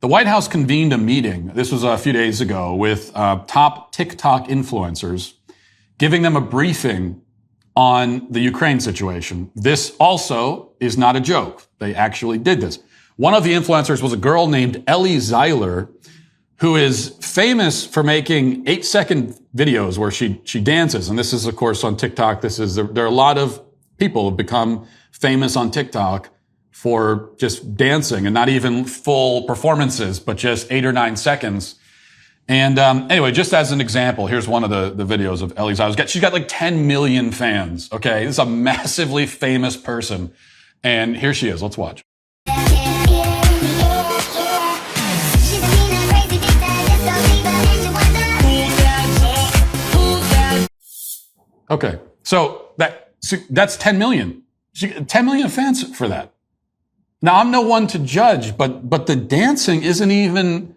The White House convened a meeting, this was a few days ago, with top TikTok influencers, giving them a briefing on the Ukraine situation. This also is not a joke. They actually did this. One of the influencers was a girl named Ellie Zeiler, who is famous for making 8-second videos where she dances. And this is, of course, on TikTok. There are a lot of people who have become famous on TikTok for just dancing, and not even full performances, but just 8 or 9 seconds. And anyway, just as an example, here's one of the videos of Ellie Zeiler. She's got like 10 million fans, okay? This is a massively famous person. And here she is. Let's watch. Okay, so that's 10 million. 10 million fans for that. Now, I'm no one to judge, but the dancing isn't even,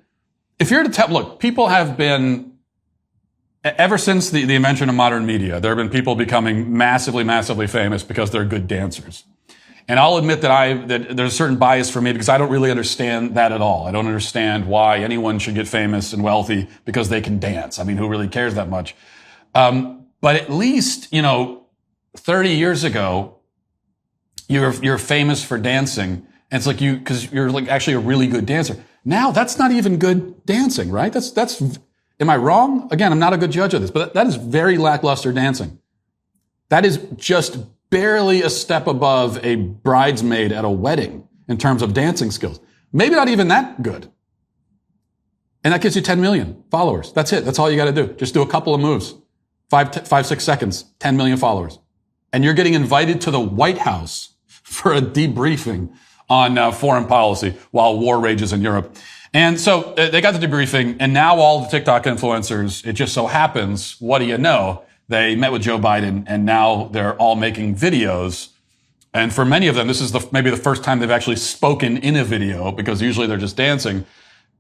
if you're to tell, look, people have been, ever since the invention of modern media, there have been people becoming massively, massively famous because they're good dancers. And I'll admit that there's a certain bias for me because I don't really understand that at all. I don't understand why anyone should get famous and wealthy because they can dance. I mean, who really cares that much? But at least, 30 years ago, you're famous for dancing. And it's like because you're like actually a really good dancer. Now that's not even good dancing, right? Am I wrong? Again, I'm not a good judge of this, but that is very lackluster dancing. That is just barely a step above a bridesmaid at a wedding in terms of dancing skills. Maybe not even that good. And that gives you 10 million followers. That's it. That's all you got to do. Just do a couple of moves. 5-6 seconds, 10 million followers. And you're getting invited to the White House for a debriefing on foreign policy while war rages in Europe. And so they got the debriefing, and now all the TikTok influencers, it just so happens, what do you know? They met with Joe Biden, and now they're all making videos. And for many of them, this is maybe the first time they've actually spoken in a video, because usually they're just dancing.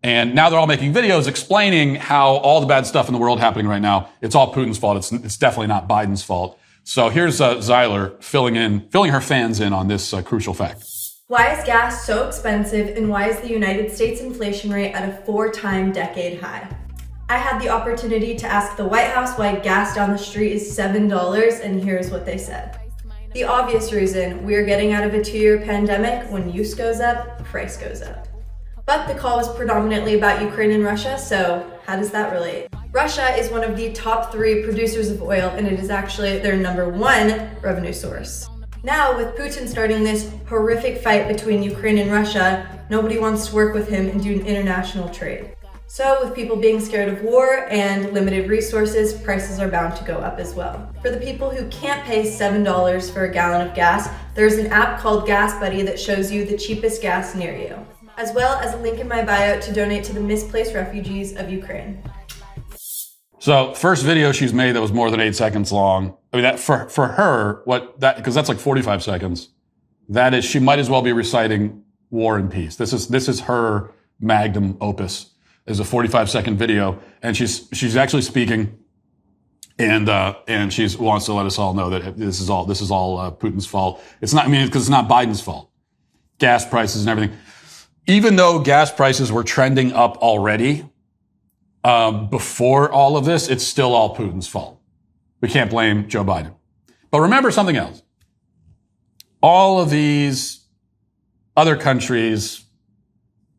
And now they're all making videos explaining how all the bad stuff in the world happening right now, it's all Putin's fault. It's definitely not Biden's fault. So here's Zeiler filling her fans in on this crucial fact. Why is gas so expensive, and why is the United States inflation rate at a 4-time decade high? I had the opportunity to ask the White House why gas down the street is $7, and here's what they said. The obvious reason: we're getting out of a 2-year pandemic. When use goes up, price goes up. But the call was predominantly about Ukraine and Russia, so how does that relate? Russia is one of the top 3 producers of oil, and it is actually their #1 revenue source. Now, with Putin starting this horrific fight between Ukraine and Russia, nobody wants to work with him and do an international trade. So with people being scared of war and limited resources, prices are bound to go up as well. For the people who can't pay $7 for a gallon of gas, there's an app called Gas Buddy that shows you the cheapest gas near you, as well as a link in my bio to donate to the misplaced refugees of Ukraine. So first video she's made that was more than 8 seconds long. I mean, that for her, because that's like 45 seconds. That is, she might as well be reciting War and Peace. This is her magnum opus. Is a 45-second video, and she's actually speaking, and she wants to let us all know that this is all Putin's fault. It's not, because it's not Biden's fault. Gas prices and everything. Even though gas prices were trending up already, before all of this, it's still all Putin's fault. We can't blame Joe Biden. But remember something else. All of these other countries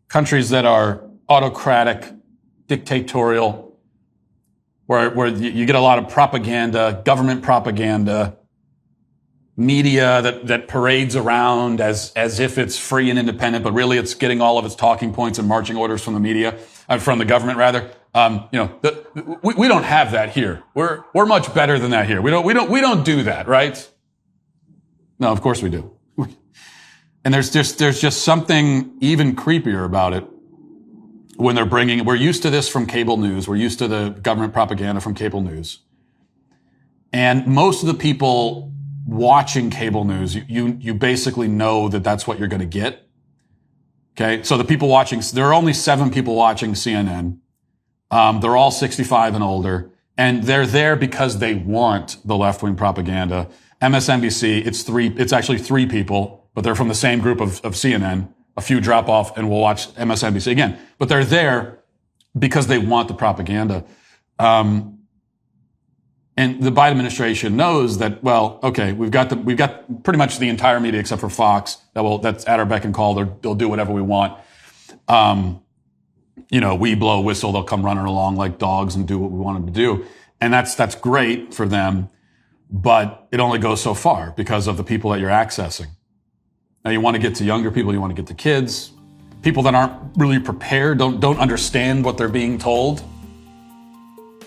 that are autocratic, dictatorial, where you get a lot of propaganda, government propaganda, media that parades around as if it's free and independent, but really it's getting all of its talking points and marching orders from the media, from the government rather. We don't have that here. We're much better than that here. We don't do that, right? No, of course we do. And there's just something even creepier about it when we're used to this from cable news. We're used to the government propaganda from cable news. And most of the people watching cable news, you basically know that that's what you're going to get. Okay. So the people watching, there are only 7 people watching CNN. They're all 65 and older, and they're there because they want the left-wing propaganda. MSNBC, it's actually 3 people, but they're from the same group of CNN. a few drop off and we'll watch MSNBC again. But they're there because they want the propaganda. And the Biden administration knows that, well, okay, we've got pretty much the entire media except for Fox that's at our beck and call. They'll do whatever we want. We blow a whistle, they'll come running along like dogs and do what we want them to do. And that's great for them, but it only goes so far because of the people that you're accessing. Now you want to get to younger people, you want to get to kids, people that aren't really prepared, don't understand what they're being told.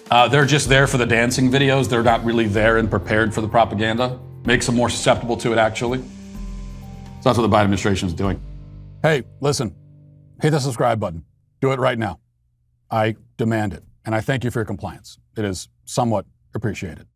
They're just there for the dancing videos. They're not really there and prepared for the propaganda. Makes them more susceptible to it, actually. So that's what the Biden administration is doing. Hey, listen, hit the subscribe button. Do it right now. I demand it. And I thank you for your compliance. It is somewhat appreciated.